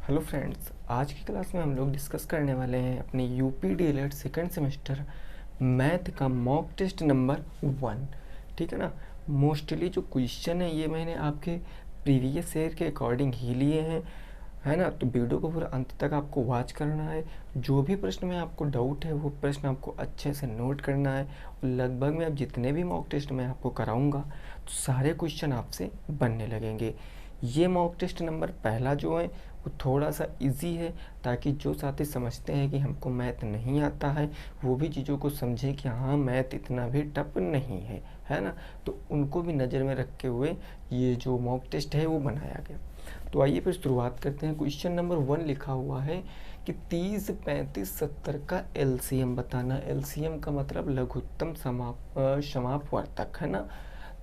Hello friends, आज की class में हम लोग डिस्कस करने वाले हैं अपनी UP DElEd second semester math का मॉक टेस्ट नंबर 1। ठीक है ना। मोस्टली जो क्वेश्चन है ये मैंने आपके प्रीवियस ईयर के अकॉर्डिंग ही लिए हैं, है ना। तो वीडियो को पूरा अंत तक आपको वॉच करना है। जो भी प्रश्न में आपको डाउट है वो प्रश्न आपको अच्छे से नोट करना है। और लगभग मैं अब जितने भी मॉक टेस्ट मैं आपको कराऊंगा तो सारे क्वेश्चन आपसे बनने लगेंगे। ये मॉक टेस्ट नंबर पहला जो है वो थोड़ा सा इजी है, ताकि जो साथी समझते हैं कि हमको मैथ नहीं आता है वो भी चीज़ों को समझे कि हाँ मैथ इतना भी टफ नहीं है ना। तो उनको भी नज़र में रखते हुए ये जो मॉक टेस्ट है वो बनाया गया। तो आइए फिर शुरुआत करते हैं। क्वेश्चन नंबर 1 लिखा हुआ है कि 30, 35, 70 का एलसीएम बताना। एलसीएम का मतलब लघुत्तम समापवर्तक, है ना।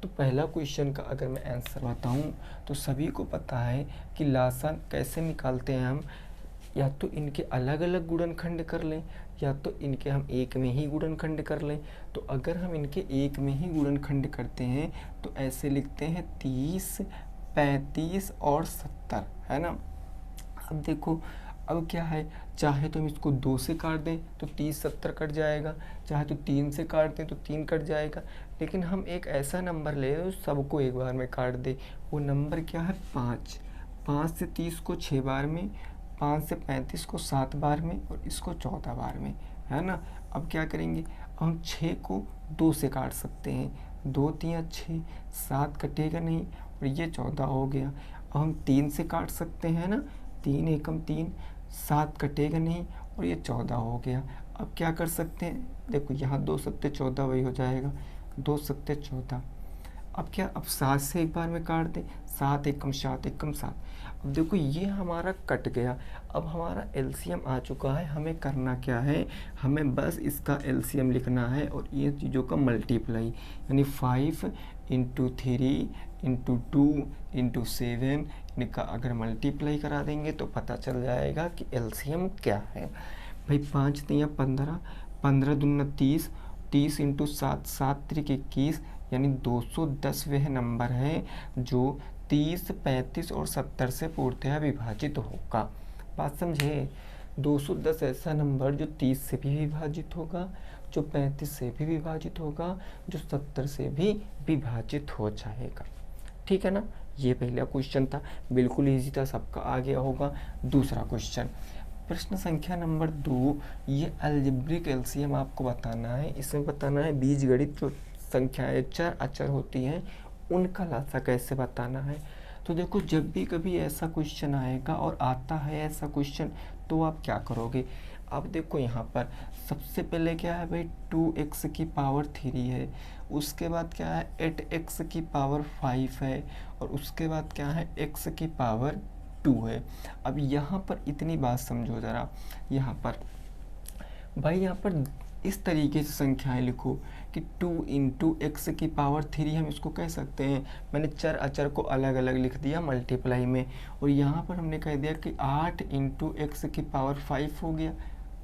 तो पहला क्वेश्चन का अगर मैं आंसर बताऊं तो सभी को पता है कि लासा कैसे निकालते हैं हम। या तो इनके अलग अलग गुणनखंड कर लें या तो इनके हम एक में ही गुणनखंड कर लें। तो अगर हम इनके एक में ही गुणनखंड करते हैं तो ऐसे लिखते हैं 30, 35 और 70, है ना। अब देखो, अब क्या है, चाहे तो हम इसको 2 से काट दें तो 30, 70 कट जाएगा, चाहे तो 3 से काट दें तो 3 कट जाएगा। लेकिन हम एक ऐसा नंबर ले जो सबको एक बार में काट दे। वो नंबर क्या है, 5। 5 से 30 को 6 बार में, 5 से 35 को 7 बार में और इसको 14 बार में, है ना। अब क्या करेंगे, हम 6 को 2 से काट सकते हैं, 2 3 6, 7 कटेगा नहीं और ये 14 हो गया। अब हम 3 से काट सकते हैं ना, 3 एकम 3, 7 कटेगा नहीं और ये 14 हो गया। अब क्या कर सकते हैं, देखो यहाँ 2 सत्ते 14 वही हो जाएगा, 2 सत्ते 14। अब क्या, अब 7 से एक बार में काट दें, 7 एकम 7 एकम 7। अब देखो ये हमारा कट गया। अब हमारा एलसीएम आ चुका है। हमें करना क्या है, हमें बस इसका एलसीएम लिखना है और ये चीज़ों का मल्टीप्लाई, यानी 5 इंटू 3 इंटू 2 इंटू 7, इनका अगर मल्टीप्लाई करा देंगे तो पता चल जाएगा कि एलसीएम क्या है। भाई 5 तिया 15, 15 दूना 30, 30 इंटू 7, 7 त्रिक 21, यानी 210 वह नंबर है जो 30, 35 और 70 से पूर्णतः विभाजित होगा। बात समझे, 210 ऐसा नंबर जो 30 से भी विभाजित होगा, जो 35 से भी विभाजित होगा, जो 70 से भी विभाजित हो जाएगा। ठीक है ना। ये पहला क्वेश्चन था, बिल्कुल इजी था, सबका आ गया होगा। दूसरा क्वेश्चन, प्रश्न संख्या नंबर 2, ये अलजेब्रिक एलसीएम आपको बताना है। इसमें बताना है बीजगणित जो संख्याएं चर अचर होती हैं उनका लासा कैसे बताना है। तो देखो, जब भी कभी ऐसा क्वेश्चन आएगा और आता है ऐसा क्वेश्चन तो आप क्या करोगे। अब देखो यहाँ पर सबसे पहले क्या है भाई, 2x की पावर 3 है, उसके बाद क्या है 8x की पावर 5 है और उसके बाद क्या है x की पावर 2 है। अब यहाँ पर इतनी बात समझो ज़रा, यहाँ पर भाई यहाँ पर इस तरीके से संख्याएं लिखो कि 2 इंटू एक्स की पावर 3 हम इसको कह सकते हैं। मैंने चर अचर को अलग अलग लिख दिया मल्टीप्लाई में, और यहाँ पर हमने कह दिया कि 8 इंटू एक्स की पावर 5 हो गया।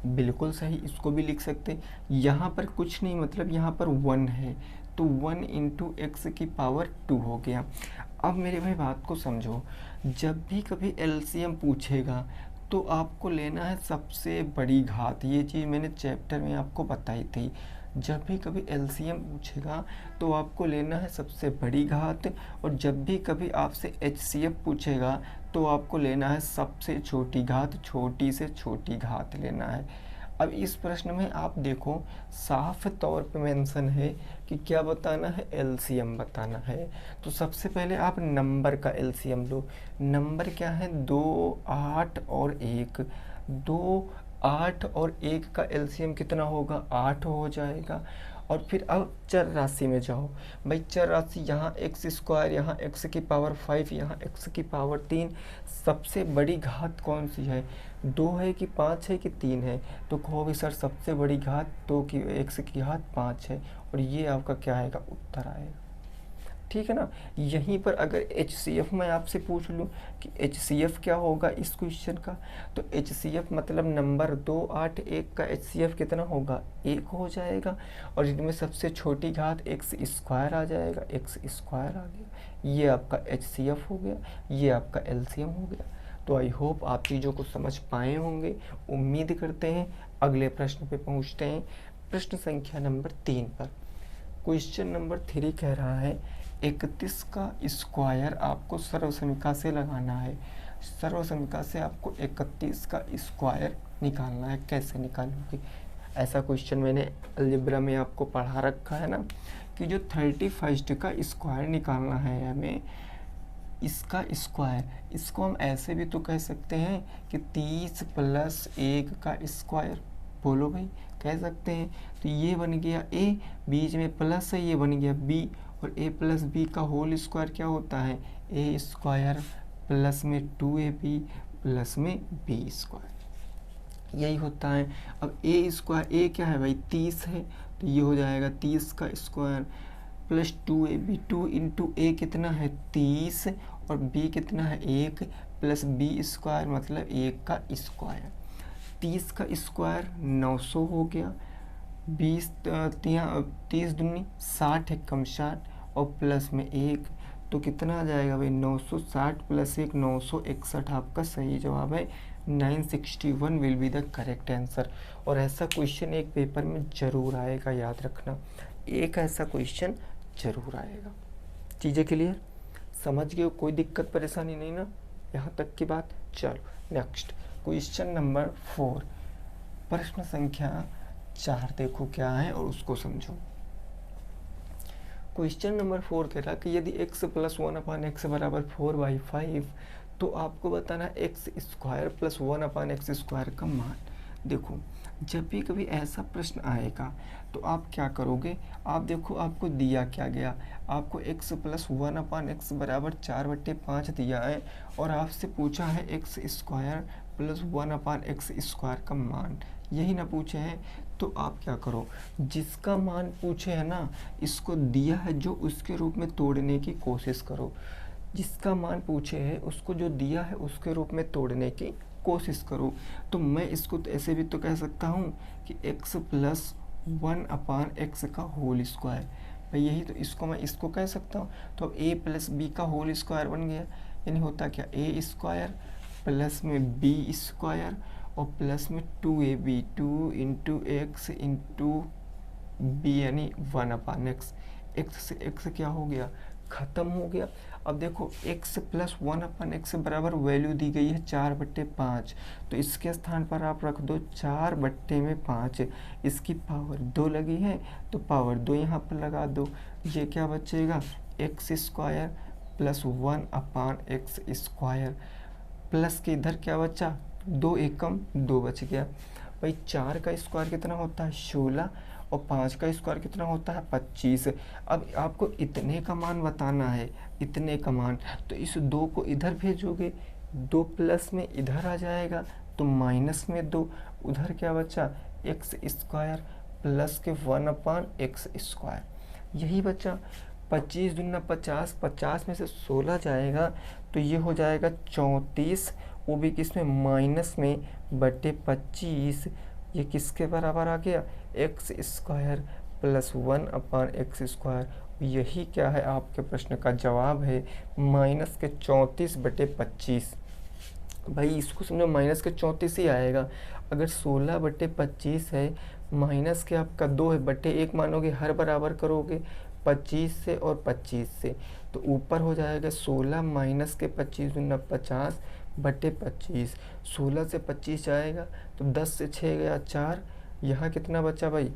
बिल्कुल सही, इसको भी लिख सकते। यहाँ पर कुछ नहीं, मतलब यहाँ पर 1 है तो 1 इंटू एक्स की पावर 2 हो गया। अब मेरे भाई बात को समझो, जब भी कभी एलसीएम पूछेगा तो आपको लेना है सबसे बड़ी घात। ये चीज़ मैंने चैप्टर में आपको बताई थी। जब भी कभी एलसीएम पूछेगा तो आपको लेना है सबसे बड़ी घात, और जब भी कभी आपसे एचसीएफ पूछेगा तो आपको लेना है सबसे छोटी घात, छोटी से छोटी घात लेना है। अब इस प्रश्न में आप देखो साफ तौर पे मेंशन है कि क्या बताना है, एलसीएम बताना है। तो सबसे पहले आप नंबर का एलसीएम लो। नंबर क्या है, 2, 8 और 1। 2, 8 और 1 का एलसीएम कितना होगा, 8 हो जाएगा। और फिर अब चर राशि में जाओ। भाई चर राशि, यहाँ एक्स स्क्वायर, यहाँ एक्स की पावर 5, यहाँ एक्स की पावर 3। सबसे बड़ी घात कौन सी है, 2 है कि 5 है कि 3 है। तो कहो भी सर सबसे बड़ी घात 2 की एक्स की घात 5 है, और ये आपका क्या आएगा, उत्तर आएगा। ठीक है ना। यहीं पर अगर एचसीएफ मैं आपसे पूछ लूँ कि एचसीएफ क्या होगा इस क्वेश्चन का, तो एचसीएफ मतलब नंबर 2, 8, 1 का एचसीएफ कितना होगा, 1 हो जाएगा। और इनमें सबसे छोटी घात एक्स स्क्वायर आ जाएगा, एक्स स्क्वायर आ गया। ये आपका एचसीएफ हो गया, ये आपका एलसीएम हो गया। तो आई होप आप चीज़ों को समझ पाए होंगे। उम्मीद करते हैं। अगले प्रश्न पे पहुंचते हैं, प्रश्न संख्या नंबर 3 पर। क्वेश्चन नंबर 3 कह रहा है 31 का स्क्वायर आपको सर्वसमीका से लगाना है। सर्वसमीका से आपको 31 का स्क्वायर निकालना है। कैसे निकालोगे? ऐसा क्वेश्चन मैंने अलजेब्रा में आपको पढ़ा रखा है ना, कि जो 31 का स्क्वायर निकालना है हमें, इसका स्क्वायर, इसको हम ऐसे भी तो कह सकते हैं कि 30 + 1 का स्क्वायर। बोलो भाई, कह सकते हैं। तो ये बन गया a, बीच में प्लस है, ये बन गया b, और a + b का होल स्क्वायर क्या होता है? a² प्लस में 2ab प्लस में b², यही होता है। अब a² क्या है भाई? 30 है, तो ये हो जाएगा 30 का स्क्वायर प्लस 2ab, 2 × a कितना है? 30, और b कितना है? 1, प्लस b² मतलब 1 का स्क्वायर। 30 का स्क्वायर 900 हो गया, 30 दूनी 60 है, कम 60, और प्लस में 1, तो कितना आ जाएगा भाई? 960 + 1 961 आपका सही जवाब है। 961 will be the correct answer. और ऐसा क्वेश्चन एक पेपर में ज़रूर आएगा, याद रखना, एक ऐसा क्वेश्चन ज़रूर आएगा। चीज़ें क्लियर? समझ गए हो? कोई दिक्कत परेशानी नहीं ना यहाँ तक की बात? चलो नेक्स्ट, क्वेश्चन नंबर 4, प्रश्न संख्या 4 देखो क्या है और उसको समझो। क्वेश्चन नंबर 4 कह रहा कि यदि x + 1/x = 4/5, तो आपको बताना x² + 1/x² का मान। देखो, जब भी कभी ऐसा प्रश्न आएगा तो आप क्या करोगे? आप देखो, आपको दिया क्या गया? आपको x + 1/x = 4/5 दिया है, और आपसे पूछा है x² + 1/x² का मान, यही ना पूछे हैं। तो आप क्या करो, जिसका मान पूछे है ना, इसको दिया है जो, उसके रूप में तोड़ने की कोशिश करो। जिसका मान पूछे है उसको जो दिया है उसके रूप में तोड़ने की कोशिश करो। तो मैं इसको तो ऐसे भी तो कह सकता हूँ कि x + 1/x का होल स्क्वायर, भाई यही तो, इसको मैं इसको कह सकता हूँ। तो अब a + b का होल स्क्वायर बन गया, यानी होता क्या? a² प्लस में b² और प्लस में 2ab, 2 × x × b, यानी 1/x। x से x क्या हो गया? ख़त्म हो गया। अब देखो, x + 1/x बराबर वैल्यू दी गई है 4/5, तो इसके स्थान पर आप रख दो 4/5। इसकी पावर 2 लगी है, तो पावर 2 यहाँ पर लगा दो। ये क्या बचेगा? x² + 1/x², प्लस के इधर क्या बचा? 2 एकम 2 बच गया। भाई 4 का स्क्वायर कितना होता है? 16, और 5 का स्क्वायर कितना होता है? 25। अब आपको इतने का मान बताना है, इतने का मान, तो इस 2 को इधर भेजोगे, 2 प्लस में इधर आ जाएगा, तो माइनस में 2, उधर क्या बचा? x² प्लस के 1/x², यही बचा। 25 दूना 50, 50 में से 16 जाएगा, तो ये हो जाएगा 34, वो भी किस में? माइनस में, बटे 25। ये किसके बराबर आ गया? x² + 1/x²। यही क्या है? आपके प्रश्न का जवाब है -34/25। भाई इसको समझो, -34 ही आएगा। अगर 16/25 है, माइनस के आपका 2 है, बटे 1 मानोगे, हर बराबर करोगे 25 से और 25 से, तो ऊपर हो जाएगा 16 माइनस के 25 दूना 50 बटे 25। 16 से 25 जाएगा, तो 10 से 6 गया 4, यहाँ कितना बचा भाई?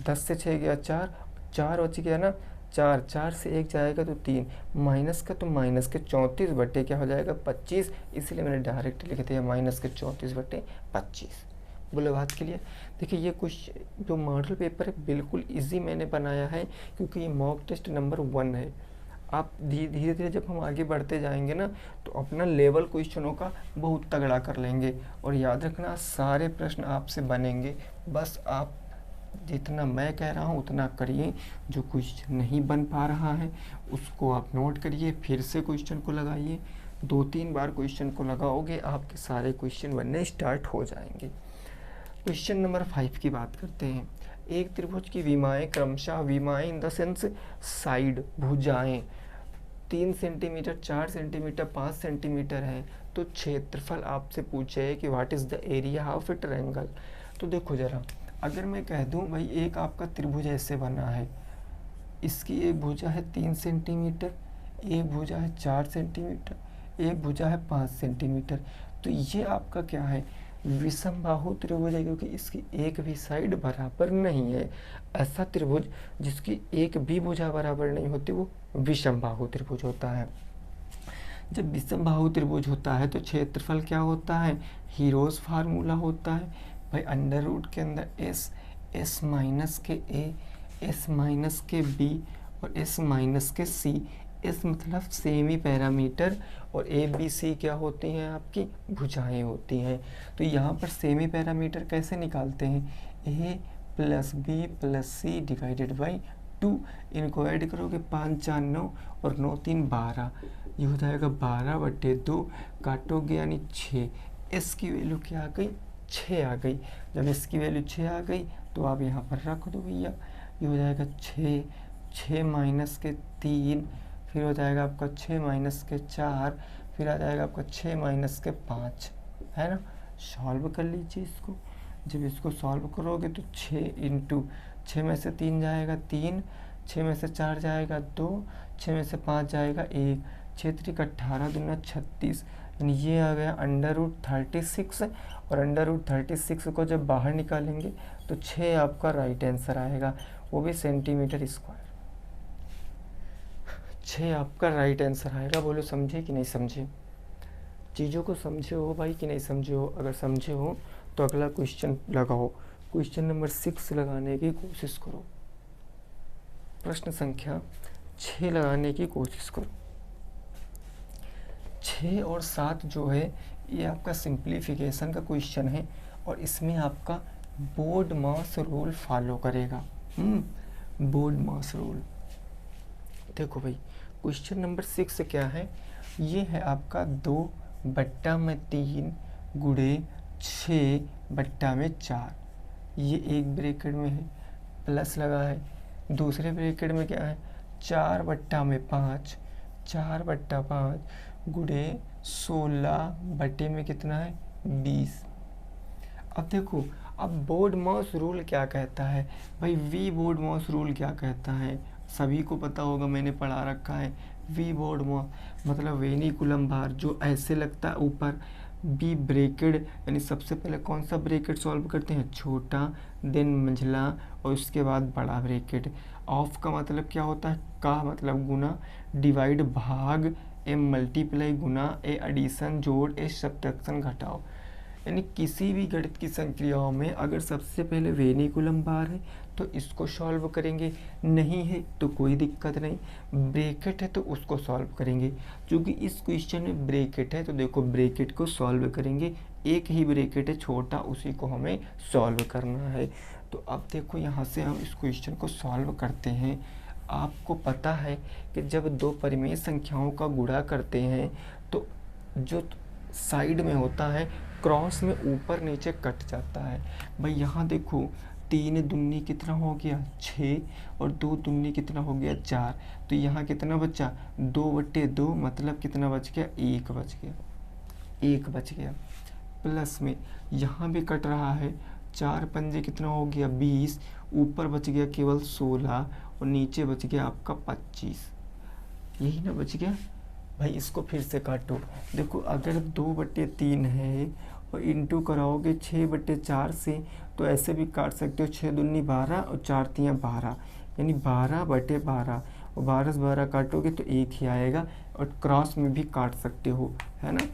10 से 6 गया 4, 4 बच गया ना, 4, 4 से 1 जाएगा तो 3, माइनस का, तो माइनस के 34 बटे क्या हो जाएगा? 25। इसलिए मैंने डायरेक्ट लिख दिया -34/25। बोले बात के लिए। देखिए, ये कुछ जो मॉडल पेपर है बिल्कुल इजी मैंने बनाया है, क्योंकि ये मॉक टेस्ट नंबर 1 है। आप धीरे धीरे जब हम आगे बढ़ते जाएंगे ना, तो अपना लेवल क्वेश्चनों का बहुत तगड़ा कर लेंगे। और याद रखना, सारे प्रश्न आपसे बनेंगे, बस आप जितना मैं कह रहा हूँ उतना करिए। जो क्वेश्चन नहीं बन पा रहा है उसको आप नोट करिए, फिर से क्वेश्चन को लगाइए। 2-3 बार क्वेश्चन को लगाओगे, आपके सारे क्वेश्चन बनने स्टार्ट हो जाएंगे। क्वेश्चन नंबर 5 की बात करते हैं। एक त्रिभुज की विमाएं क्रमशः, विमाएं इन द सेंस साइड, भुजाएं 3 सेंटीमीटर, 4 सेंटीमीटर, 5 सेंटीमीटर है, तो क्षेत्रफल आपसे पूछे है कि what is the area of A triangle. तो देखो ज़रा, अगर मैं कह दूं भाई एक आपका त्रिभुज ऐसे बना है, इसकी एक भुजा है 3 सेंटीमीटर, एक भुजा है 4 सेंटीमीटर, एक भुजा है 5 सेंटीमीटर, तो ये आपका क्या है, विषमबाहु त्रिभुज है, क्योंकि इसकी एक भी साइड बराबर नहीं है। ऐसा त्रिभुज जिसकी एक भी भुजा बराबर नहीं होती वो विषमबाहु त्रिभुज होता है। जब विषमबाहु त्रिभुज होता है तो क्षेत्रफल क्या होता है, हीरोज फार्मूला होता है भाई, अंडर रूट के अंदर एस, एस माइनस के ए, एस माइनस के बी और एस माइनस के सी। एस मतलब सेमी पैरामीटर और ए बी सी क्या होती हैं, आपकी भुजाएं होती हैं। तो यहाँ पर सेमी पैरामीटर कैसे निकालते हैं, A plus B plus C divided by 2, इनको ऐड करोगे 5 4 9 और 9 3 12, ये हो जाएगा 12/2, काटोगे यानी 6। एस की वैल्यू क्या आ गई, 6 आ गई। जब इसकी वैल्यू 6 आ गई तो आप यहाँ पर रख दो भैया, ये हो जाएगा 6, 6 माइनस के 3, फिर हो जाएगा आपका 6 माइनस के 4, फिर आ जाएगा आपका 6 माइनस के 5, है ना। सॉल्व कर लीजिए इसको। जब इसको सॉल्व करोगे तो 6 इंटू 6 में से 3 जाएगा 3, 6 में से 4 जाएगा 2, 6 में से 5 जाएगा 1, 6 3 18 दूना 36, यानी ये आ गया अंडर रूट 36। और अंडर रूट 36 को जब बाहर निकालेंगे तो 6 आपका राइट आंसर आएगा, वो भी सेंटीमीटर स्क्वायर। 6 आपका राइट आंसर आएगा। बोलो समझे कि नहीं समझे, चीज़ों को समझे हो भाई कि नहीं समझे हो। अगर समझे हो तो अगला क्वेश्चन लगाओ, क्वेश्चन नंबर 6 लगाने की कोशिश करो, प्रश्न संख्या 6 लगाने की कोशिश करो। 6 और 7 जो है ये आपका सिंप्लीफिकेशन का क्वेश्चन है और इसमें आपका बोर्ड मास रूल फॉलो करेगा। बोर्ड मास रूल देखो भाई, क्वेश्चन नंबर 6 क्या है, ये है आपका 2/3 गुणे 6/4, ये एक ब्रैकेट में है, प्लस लगा है। दूसरे ब्रैकेट में क्या है, 4/5, 4/5 गुणे 16 में कितना है 20। अब देखो, अब बोर्ड मास रूल क्या कहता है भाई, वी बोर्ड मास रूल क्या कहता है, सभी को पता होगा, मैंने पढ़ा रखा है। वी बोर्ड मास मतलब वेनिकुलम भार जो ऐसे लगता है ऊपर, बी ब्रैकेट, यानी सबसे पहले कौन सा ब्रैकेट सॉल्व करते हैं, छोटा, देन मंझला और उसके बाद बड़ा ब्रैकेट। ऑफ का मतलब क्या होता है, का मतलब गुना, डिवाइड भाग, एम मल्टीप्लाई गुना, ए एडिशन जोड़, ए सब्ट्रैक्शन घटाओ। यानी किसी भी गणित की संक्रियाओं में अगर सबसे पहले वेनिकुलम बार है तो इसको सॉल्व करेंगे, नहीं है तो कोई दिक्कत नहीं, ब्रैकेट है तो उसको सॉल्व करेंगे। क्योंकि इस क्वेश्चन में ब्रैकेट है तो देखो ब्रैकेट को सॉल्व करेंगे, एक ही ब्रैकेट है छोटा, उसी को हमें सॉल्व करना है। तो अब देखो यहाँ से हम इस क्वेश्चन को सॉल्व करते हैं। आपको पता है कि जब दो परिमेय संख्याओं का गुणा करते हैं तो जो साइड में होता है क्रॉस में ऊपर नीचे कट जाता है। भाई यहाँ देखो 3 दूनी कितना हो गया 6 और 2 दूनी कितना हो गया 4, तो यहाँ कितना बचा 2/2, मतलब कितना बच गया 1 बच गया, 1 बच गया। प्लस में यहाँ भी कट रहा है, 4 पंजे कितना हो गया 20, ऊपर बच गया केवल 16 और नीचे बच गया आपका 25, यही ना बच गया। भाई इसको फिर से काटो, देखो अगर 2/3 है और इंटू कराओगे 6/4 से तो ऐसे भी काट सकते हो, 6 दूनी 12 और 4 तियाँ 12, यानी 12/12 और 12 से 12 काटोगे तो 1 ही आएगा, और क्रॉस में भी काट सकते हो, है ना।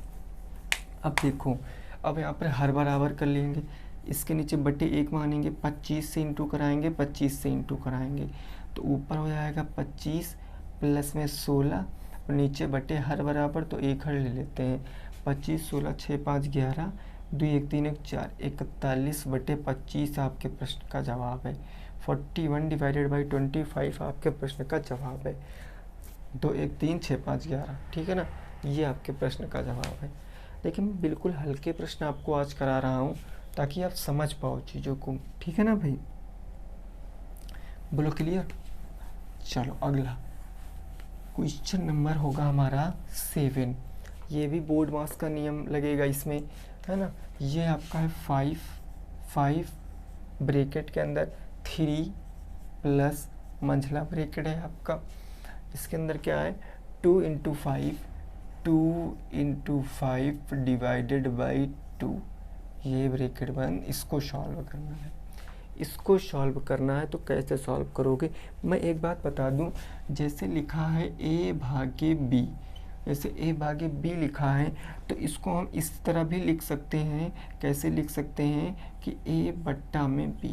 अब देखो, अब यहाँ पर हर बराबर कर लेंगे, इसके नीचे बटे 1 मानेंगे, 25 से इंटू कराएंगे, 25 से इंटू कराएंगे तो ऊपर हो जाएगा 25 प्लस में 16 और नीचे बटे हर बराबर, तो 1 हर ले लेते हैं, 25 16 6 5 11 2 1 3 1 4, 41/25 आपके प्रश्न का जवाब है। 41/25 आपके प्रश्न का जवाब है। 2 1 3 6 5 11, ठीक है ना, ये आपके प्रश्न का जवाब है। लेकिन मैं बिल्कुल हल्के प्रश्न आपको आज करा रहा हूँ ताकि आप समझ पाओ चीज़ों को, ठीक है ना भाई, बोलो क्लियर। चलो अगला क्वेश्चन नंबर होगा हमारा 7, ये भी बोर्ड मास का नियम लगेगा इसमें, है ना। ये आपका है 5 ब्रैकेट के अंदर 3 प्लस मंझला ब्रैकेट है आपका, इसके अंदर क्या है 2 इंटू 5 डिवाइडेड बाई 2, ये ब्रैकेट बंद। इसको सॉल्व करना है, इसको सॉल्व करना है। तो कैसे सॉल्व करोगे, मैं एक बात बता दूं, जैसे लिखा है a भागे b, जैसे a भागे b लिखा है तो इसको हम इस तरह भी लिख सकते हैं। कैसे लिख सकते हैं कि a बट्टा में b,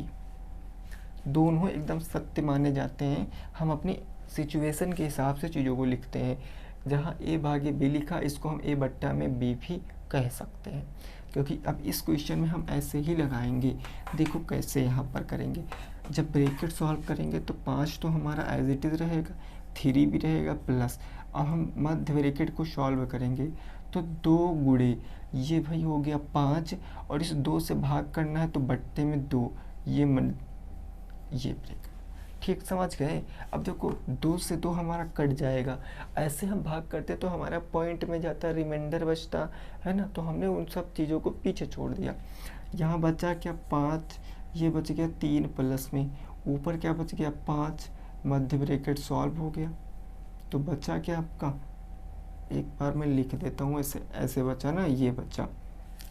दोनों एकदम सत्य माने जाते हैं। हम अपनी सिचुएशन के हिसाब से चीज़ों को लिखते हैं। जहाँ a भागे b लिखा, इसको हम a बट्टा में b भी कह सकते हैं, क्योंकि अब इस क्वेश्चन में हम ऐसे ही लगाएंगे। देखो कैसे यहाँ पर करेंगे, जब ब्रैकेट सॉल्व करेंगे तो 5 तो हमारा एज इट इज़ रहेगा, 3 भी रहेगा प्लस। अब हम मध्य ब्रैकेट को सॉल्व करेंगे तो 2 गुणे ये भाई हो गया 5, और इस 2 से भाग करना है तो बट्टे में 2, ये ब्रैकेट। ठीक समझ गए। अब देखो 2 से 2 हमारा कट जाएगा, ऐसे हम भाग करते तो हमारा पॉइंट में जाता, रिमाइंडर बचता, है ना। तो हमने उन सब चीज़ों को पीछे छोड़ दिया। यहाँ बचा क्या 5, ये बच गया 3 प्लस में, ऊपर क्या बच गया 5, मध्य ब्रैकेट सॉल्व हो गया। तो बचा क्या आपका, एक बार मैं लिख देता हूँ, ऐसे बचा ना, ये बचा।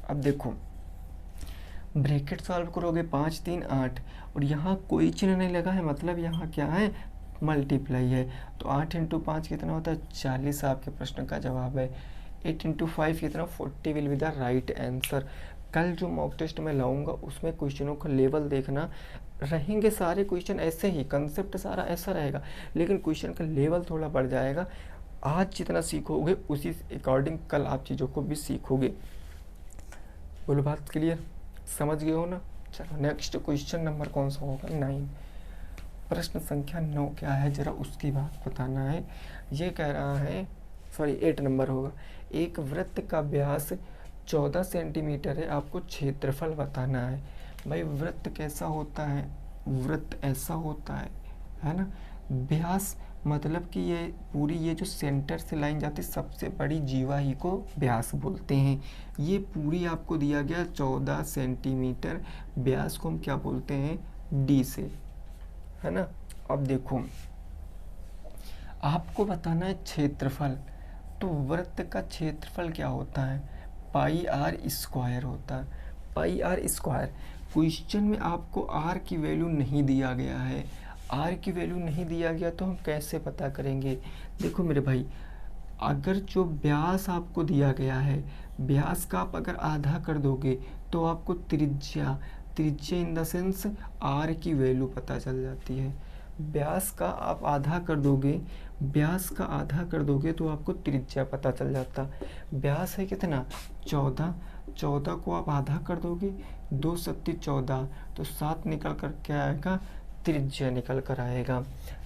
अब देखो ब्रैकेट सॉल्व करोगे 5 3 8, और यहाँ कोई चिन्ह नहीं लगा है, मतलब यहाँ क्या है मल्टीप्लाई है। तो 8 इंटू 5 कितना होता है 40, आपके प्रश्न का जवाब है। 8 इंटू 5 कितना 40 will be the right answer. कल जो मॉक टेस्ट में लाऊंगा उसमें क्वेश्चनों का लेवल देखना, रहेंगे सारे क्वेश्चन ऐसे ही, कंसेप्ट सारा ऐसा रहेगा, लेकिन क्वेश्चन का लेवल थोड़ा बढ़ जाएगा। आज जितना सीखोगे उसी अकॉर्डिंग कल आप चीज़ों को भी सीखोगे। बोलो बात क्लियर, समझ गए हो ना। चलो नेक्स्ट क्वेश्चन नंबर कौन सा होगा 9, प्रश्न संख्या 9 क्या है जरा उसकी बात बताना है। ये कह रहा है, सॉरी 8 नंबर होगा, एक वृत्त का व्यास 14 सेंटीमीटर है, आपको क्षेत्रफल बताना है। भाई वृत्त कैसा होता है, वृत्त ऐसा होता है ना। व्यास मतलब कि ये पूरी ये जो सेंटर से लाइन जाती है, सबसे बड़ी जीवा ही को व्यास बोलते हैं। ये पूरी आपको दिया गया 14 सेंटीमीटर, व्यास को हम क्या बोलते हैं डी से, है ना। अब देखो आपको बताना है क्षेत्रफल, तो वृत्त का क्षेत्रफल क्या होता है, पाई आर स्क्वायर होता है, पाई आर स्क्वायर। क्वेश्चन में आपको आर की वैल्यू नहीं दिया गया है, आर की वैल्यू नहीं दिया गया तो हम कैसे पता करेंगे। देखो मेरे भाई, अगर जो व्यास आपको दिया गया है, व्यास का आप अगर आधा कर दोगे तो आपको त्रिज्या इन द सेंस आर की वैल्यू पता चल जाती है। व्यास का आप आधा कर दोगे, व्यास का आधा कर दोगे तो आपको त्रिज्या पता चल जाता। व्यास है कितना 14 को आप आधा कर दोगे, 2 सत्ती 14, तो 7 निकल कर क्या आएगा, त्रिज्या निकल कर आएगा।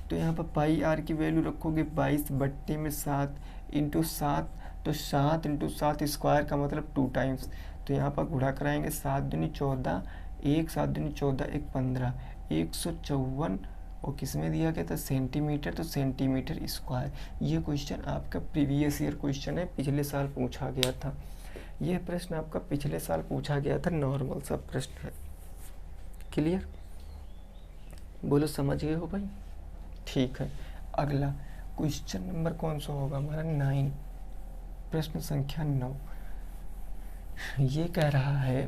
तो यहाँ पर पाई आर की वैल्यू रखोगे 22 बट्टे में 7 इंटू 7, तो 7 इंटू 7 स्क्वायर का मतलब 2 टाइम्स। तो यहाँ पर गुणा कराएंगे 7 दूनी 14, 1 7 दूनी 14, 1 15, 154, और किस में दिया गया था सेंटीमीटर, तो सेंटीमीटर स्क्वायर। ये क्वेश्चन आपका प्रीवियस ईयर क्वेश्चन है, पिछले साल पूछा गया था। यह प्रश्न आपका पिछले साल पूछा गया था, नॉर्मल सा प्रश्न है। क्लियर, बोलो समझ गए हो भाई। ठीक है, अगला क्वेश्चन नंबर कौन सा होगा हमारा 9, प्रश्न संख्या 9। ये कह रहा है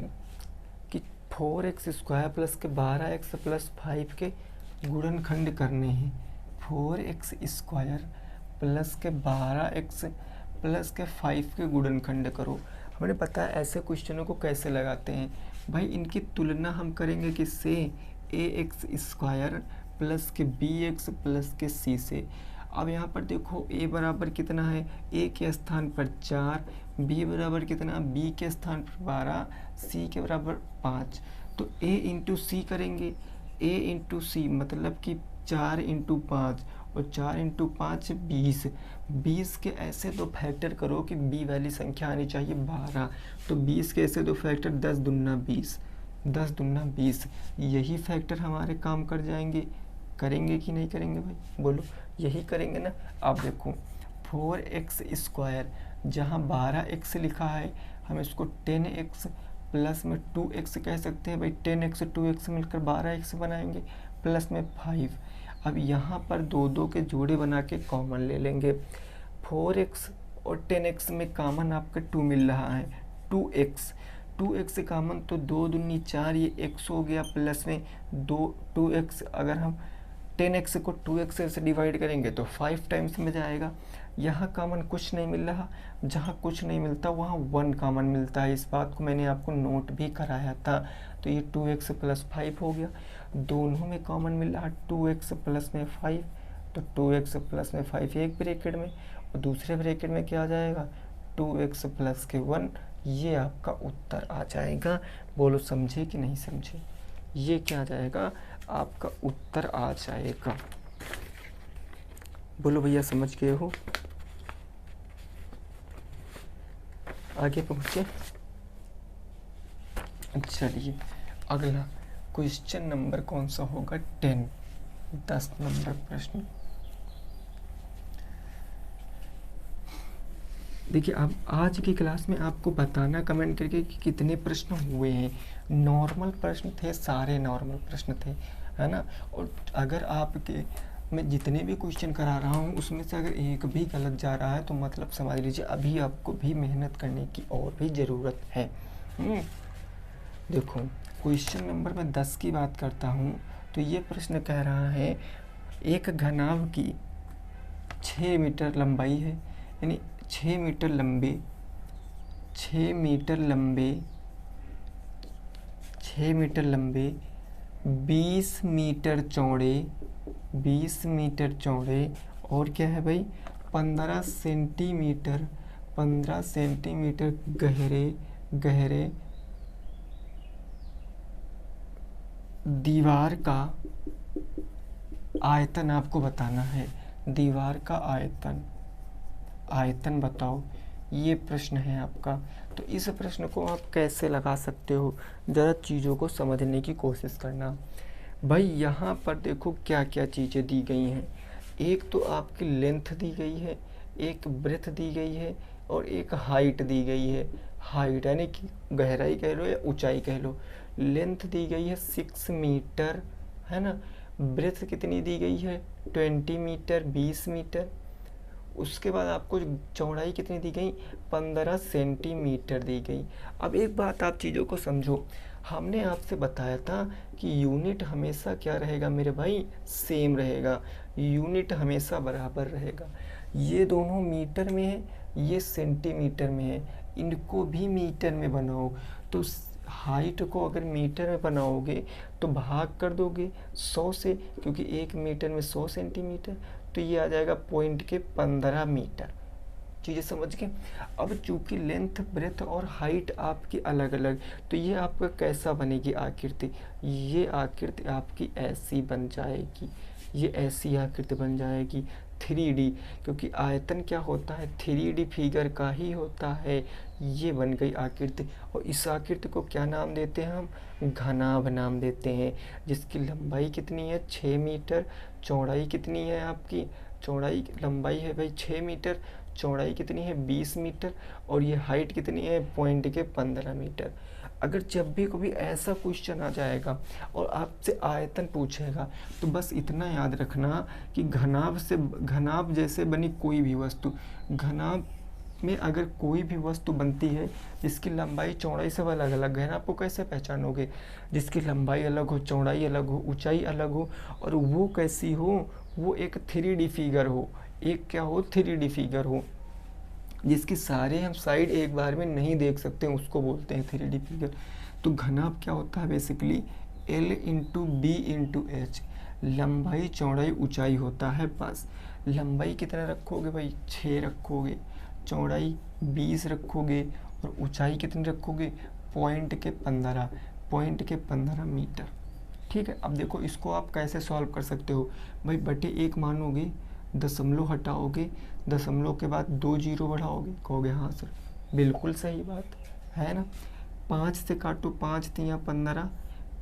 कि 4x स्क्वायर प्लस के 12x प्लस 5 के गुणनखंड करने हैं। 4x स्क्वायर प्लस के 12x प्लस के 5 के गुणनखंड करो। हमने बताया ऐसे क्वेश्चनों को कैसे लगाते हैं भाई, इनकी तुलना हम करेंगे किससे, ax स्क्वायर प्लस के bx प्लस के c से। अब यहाँ पर देखो a बराबर कितना है, a के स्थान पर 4, b बराबर कितना, b के स्थान पर 12, c के बराबर 5। तो a इंटू सी करेंगे, a इंटू सी मतलब कि 4 इंटू 5, और 4 इंटू 5 20। 20 के ऐसे दो फैक्टर करो कि b वाली संख्या आनी चाहिए 12। तो 20 के ऐसे दो फैक्टर 10 दूना 20, 10 दूना 20, यही फैक्टर हमारे काम कर जाएंगे। करेंगे कि नहीं करेंगे भाई, बोलो, यही करेंगे ना। आप देखो 4x स्क्वायर जहाँ 12x लिखा है हम इसको 10x प्लस में 2x कह सकते हैं भाई। 10x 2x मिलकर 12x बनाएंगे प्लस में 5। अब यहाँ पर दो दो के जोड़े बना के कॉमन ले लेंगे। 4x और 10x में कॉमन आपका 2 मिल रहा है। 2x कॉमन तो 2 दूनी 4, ये x हो गया प्लस में 2x। अगर हम 10x को 2x से डिवाइड करेंगे तो 5 टाइम्स में जाएगा। यहाँ कॉमन कुछ नहीं मिल रहा, जहाँ कुछ नहीं मिलता वहाँ 1 कॉमन मिलता है। इस बात को मैंने आपको नोट भी कराया था। तो ये 2x प्लस 5 हो गया। दोनों में कॉमन मिल रहा 2x प्लस में 5, तो 2x प्लस में 5 एक ब्रैकेट में और दूसरे ब्रैकेट में क्या आ जाएगा 2x प्लस के 1। ये आपका उत्तर आ जाएगा। बोलो समझे कि नहीं समझे? ये क्या आ जाएगा आपका उत्तर आ जाएगा। बोलो भैया समझ गए हो? आगे पहुँचे। चलिए अगला क्वेश्चन नंबर कौन सा होगा? 10 नंबर प्रश्न। देखिए अब आज की क्लास में आपको बताना कमेंट करके कि कितने प्रश्न हुए हैं। नॉर्मल प्रश्न थे, सारे नॉर्मल प्रश्न थे, है ना। और अगर आपके मैं जितने भी क्वेश्चन करा रहा हूँ उसमें से अगर एक भी गलत जा रहा है तो मतलब समझ लीजिए अभी आपको भी मेहनत करने की और भी ज़रूरत है। देखो क्वेश्चन नंबर मैं 10 की बात करता हूँ तो ये प्रश्न कह रहा है एक घनाभ की 6 मीटर लंबाई है, यानी 6 मीटर लंबे 6 मीटर लंबे 6 मीटर लंबे 20 मीटर चौड़े 20 मीटर चौड़े और क्या है भाई 15 सेंटीमीटर गहरे दीवार का आयतन आपको बताना है। दीवार का आयतन बताओ, ये प्रश्न है आपका। तो इस प्रश्न को आप कैसे लगा सकते हो, ज़रा चीज़ों को समझने की कोशिश करना। भाई यहाँ पर देखो क्या क्या चीज़ें दी गई हैं। एक तो आपकी लेंथ दी गई है, एक ब्रेथ दी गई है और एक हाइट दी गई है। हाइट यानी कि गहराई कह लो या ऊंचाई कह लो। लेंथ दी गई है 6 मीटर, है ना। ब्रेथ कितनी दी गई है 20 मीटर 20 मीटर। उसके बाद आपको चौड़ाई कितनी दी गई 15 सेंटीमीटर दी गई। अब एक बात आप चीज़ों को समझो, हमने आपसे बताया था कि यूनिट हमेशा क्या रहेगा मेरे भाई, सेम रहेगा। यूनिट हमेशा बराबर रहेगा। ये दोनों मीटर में है, ये सेंटीमीटर में है, इनको भी मीटर में बनाओ। तो हाइट को अगर मीटर में बनाओगे तो भाग कर दोगे 100 से, क्योंकि 1 मीटर में 100 सेंटीमीटर, तो ये आ जाएगा पॉइंट के 15 मीटर। चीज़ें समझ के। अब चूंकि लेंथ ब्रेथ और हाइट आपकी अलग अलग, तो ये आपका कैसा बनेगी आकृति, ये आकृति आपकी ऐसी बन जाएगी, ये ऐसी आकृति बन जाएगी 3D, क्योंकि आयतन क्या होता है 3D फिगर का ही होता है। ये बन गई आकृति। और इस आकृति को क्या नाम देते हैं हम, घनाभ नाम देते हैं। जिसकी लंबाई कितनी है 6 मीटर, चौड़ाई कितनी है आपकी, चौड़ाई लंबाई है भाई 6 मीटर, चौड़ाई कितनी है 20 मीटर और ये हाइट कितनी है पॉइंट के 15 मीटर। अगर जब भी कभी ऐसा क्वेश्चन आ जाएगा और आपसे आयतन पूछेगा तो बस इतना याद रखना कि घनाभ जैसे बनी कोई भी वस्तु, घनाभ में अगर कोई भी वस्तु बनती है जिसकी लंबाई चौड़ाई सब अलग अलग है ना, आपको कैसे पहचानोगे, जिसकी लंबाई अलग हो, चौड़ाई अलग हो, ऊंचाई अलग हो, और वो कैसी हो, वो एक 3D फिगर हो, एक क्या हो 3D फिगर हो, जिसकी सारे हम साइड एक बार में नहीं देख सकते, उसको बोलते हैं 3D फिगर। तो घनाभ क्या होता है basically L into B into H, लंबाई चौड़ाई ऊंचाई होता है बस। लंबाई कितना रखोगे भाई 6 रखोगे, चौड़ाई 20 रखोगे और ऊंचाई कितनी रखोगे पॉइंट के 15 मीटर। ठीक है। अब देखो इसको आप कैसे सॉल्व कर सकते हो भाई, बटे 1 मानोगे, दशमलव हटाओगे, दशमलव के बाद 2 जीरो बढ़ाओगे, कहोगे हाँ सर बिल्कुल सही बात है ना। 5 से काटो, 5 तियाँ 15,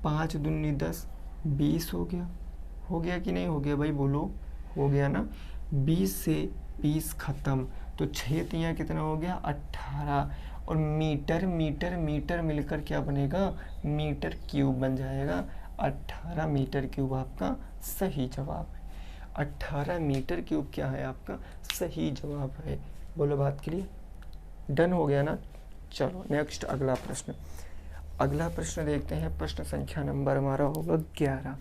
5 दूनी 10, 20 हो गया कि नहीं हो गया भाई, बोलो हो गया ना। 20 से 20 खत्म, तो 6 तियाँ कितना हो गया 18, और मीटर मीटर मीटर मिलकर क्या बनेगा, मीटर क्यूब बन जाएगा। 18 मीटर क्यूब आपका सही जवाब है। 18 मीटर क्यूब क्या है आपका सही जवाब है। बोलो बात के लिए डन हो गया ना। चलो नेक्स्ट अगला प्रश्न। अगला प्रश्न देखते हैं। प्रश्न संख्या नंबर हमारा होगा 11।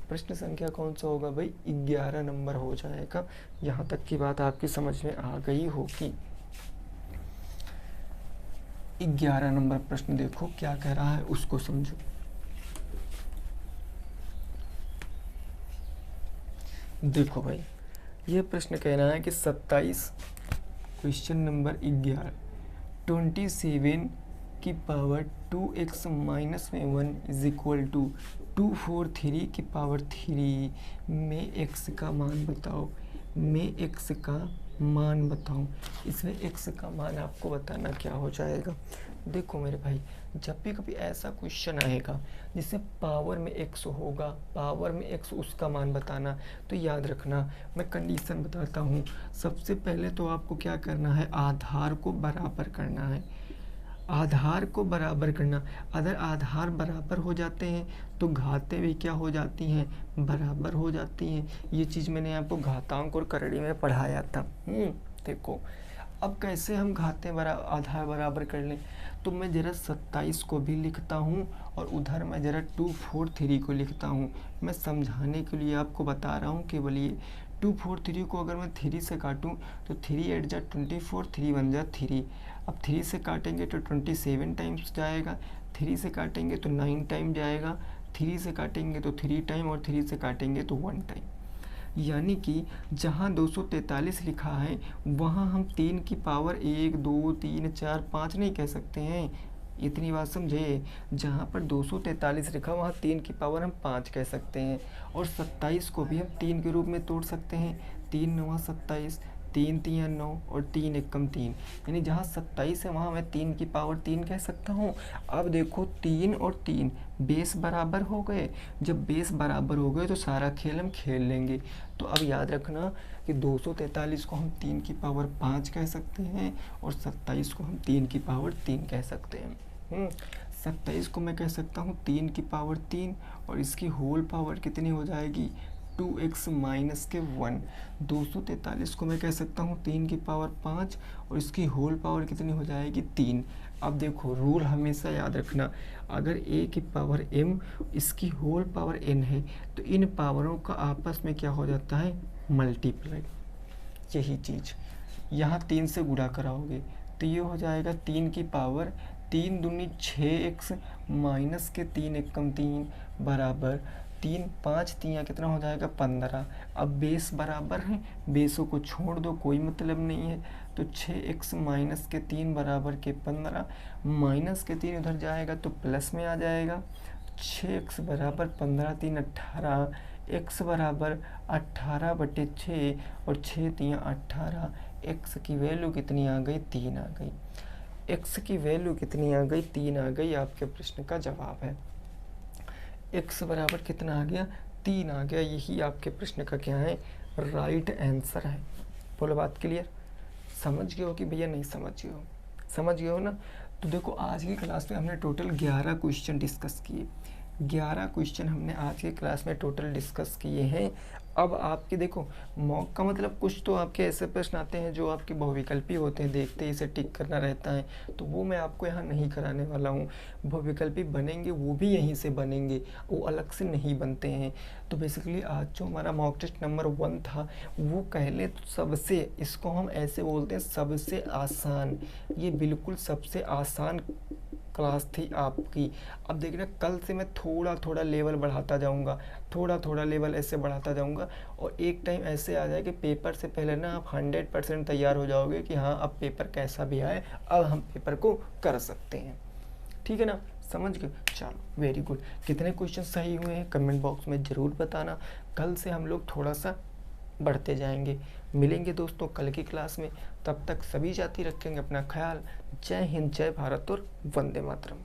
प्रश्न संख्या कौन सा होगा भाई, 11 नंबर हो जाएगा। यहाँ तक की बात आपकी समझ में आ गई होगी। 11 नंबर प्रश्न देखो क्या कह रहा है, उसको समझो। देखो भाई, ये प्रश्न कह रहा है कि 27, क्वेश्चन नंबर 11, 27 की पावर 2x माइनस में 1 इज इक्वल टू 243 की पावर 3 में x का मान बताओ। में x का मान बताओ। इसमें x का मान आपको बताना क्या हो जाएगा। देखो मेरे भाई, जब भी कभी ऐसा क्वेश्चन आएगा जिससे पावर में x होगा, पावर में x उसका मान बताना, तो याद रखना मैं कंडीशन बताता हूँ। सबसे पहले तो आपको क्या करना है, आधार को बराबर करना है। आधार को बराबर करना, अगर आधार बराबर हो जाते हैं तो घातें भी क्या हो जाती हैं, बराबर हो जाती हैं। ये चीज़ मैंने आपको घातांक और करड़ी में पढ़ाया था। देखो अब कैसे हम घातें आधार बराबर कर लें, तो मैं ज़रा 27 को भी लिखता हूँ और उधर मैं ज़रा 243 को लिखता हूँ। मैं समझाने के लिए आपको बता रहा हूँ केवल ये। 243 को अगर मैं 3 से काटूँ तो 3 8 जा 24, 3 1 जा 3। अब 3 से काटेंगे तो 27 टाइम्स जाएगा, 3 से काटेंगे तो 9 टाइम जाएगा, 3 से काटेंगे तो 3 टाइम, और 3 से काटेंगे तो 1 टाइम। यानी कि जहाँ 243 लिखा है वहाँ हम 3 की पावर 1 2 3 4 5 नहीं कह सकते हैं। इतनी बात समझे। जहाँ पर 243 लिखा वहाँ 3 की पावर हम 5 कह सकते हैं। और 27 को भी हम 3 के रूप में तोड़ सकते हैं। 3 9 27, 3 3 9 और 3 1 3। यानी जहाँ 27 है वहाँ मैं 3 की पावर 3 कह सकता हूँ। अब देखो 3 और 3 बेस बराबर हो गए। जब बेस बराबर हो गए तो सारा खेल हम खेल लेंगे। तो अब याद रखना कि 243 को हम 3 की पावर 5 कह सकते हैं और 27 को हम 3 की पावर 3 कह सकते हैं। 27 को मैं कह सकता हूँ 3 की पावर 3 और इसकी होल पावर कितनी हो जाएगी 2x माइनस के 1। 243 को मैं कह सकता हूँ 3 की पावर 5 और इसकी होल पावर कितनी हो जाएगी 3। अब देखो रूल हमेशा याद रखना, अगर a की पावर m इसकी होल पावर n है तो इन पावरों का आपस में क्या हो जाता है मल्टीप्लाई। यही चीज़ यहाँ 3 से गुणा कराओगे तो ये हो जाएगा 3 की पावर 3 दूनी 6x माइनस के 3 एकम 3 बराबर 3 5 तियाँ कितना हो जाएगा 15। अब बेस बराबर है, बेसों को छोड़ दो कोई मतलब नहीं है। तो 6x माइनस के 3 बराबर के 15, माइनस के 3 उधर जाएगा तो प्लस में आ जाएगा। 6x बराबर 15 3 18, x बराबर 18/6 और 6 तियाँ 18। x की वैल्यू कितनी आ गई 3 आ गई। x की वैल्यू कितनी आ गई 3 आ गई। आपके प्रश्न का जवाब है x बराबर कितना आ गया 3 आ गया। यही आपके प्रश्न का क्या है राइट आंसर है। बोलो बात क्लियर। समझ गए हो कि भैया नहीं समझ गए हो, समझ गए हो ना। तो देखो आज की क्लास में हमने टोटल 11 क्वेश्चन डिस्कस किए। 11 क्वेश्चन हमने आज की क्लास में टोटल डिस्कस किए हैं। अब आपके देखो मॉक का मतलब कुछ तो आपके ऐसे प्रश्न आते हैं जो आपके बहुविकल्पी होते हैं, देखते ही इसे टिक करना रहता है, तो वो मैं आपको यहाँ नहीं कराने वाला हूँ। बहुविकल्पी बनेंगे वो भी यहीं से बनेंगे, वो अलग से नहीं बनते हैं। तो बेसिकली आज जो हमारा मॉक टेस्ट नंबर 1 था वो कह लें तो सबसे, इसको हम ऐसे बोलते हैं सबसे आसान, ये बिल्कुल सबसे आसान क्लास थी आपकी। अब देखना कल से मैं थोड़ा थोड़ा लेवल बढ़ाता जाऊंगा, थोड़ा थोड़ा लेवल ऐसे बढ़ाता जाऊंगा और एक टाइम ऐसे आ जाए कि पेपर से पहले ना आप 100% तैयार हो जाओगे कि हाँ अब पेपर कैसा भी आए अब हम पेपर को कर सकते हैं। ठीक है ना, समझ गए। चलो वेरी गुड। कितने क्वेश्चन सही हुए हैं कमेंट बॉक्स में ज़रूर बताना। कल से हम लोग थोड़ा सा बढ़ते जाएंगे। मिलेंगे दोस्तों कल की क्लास में, तब तक सभी जाति रखेंगे अपना ख्याल। जय हिंद, जय भारत और वंदे मातरम।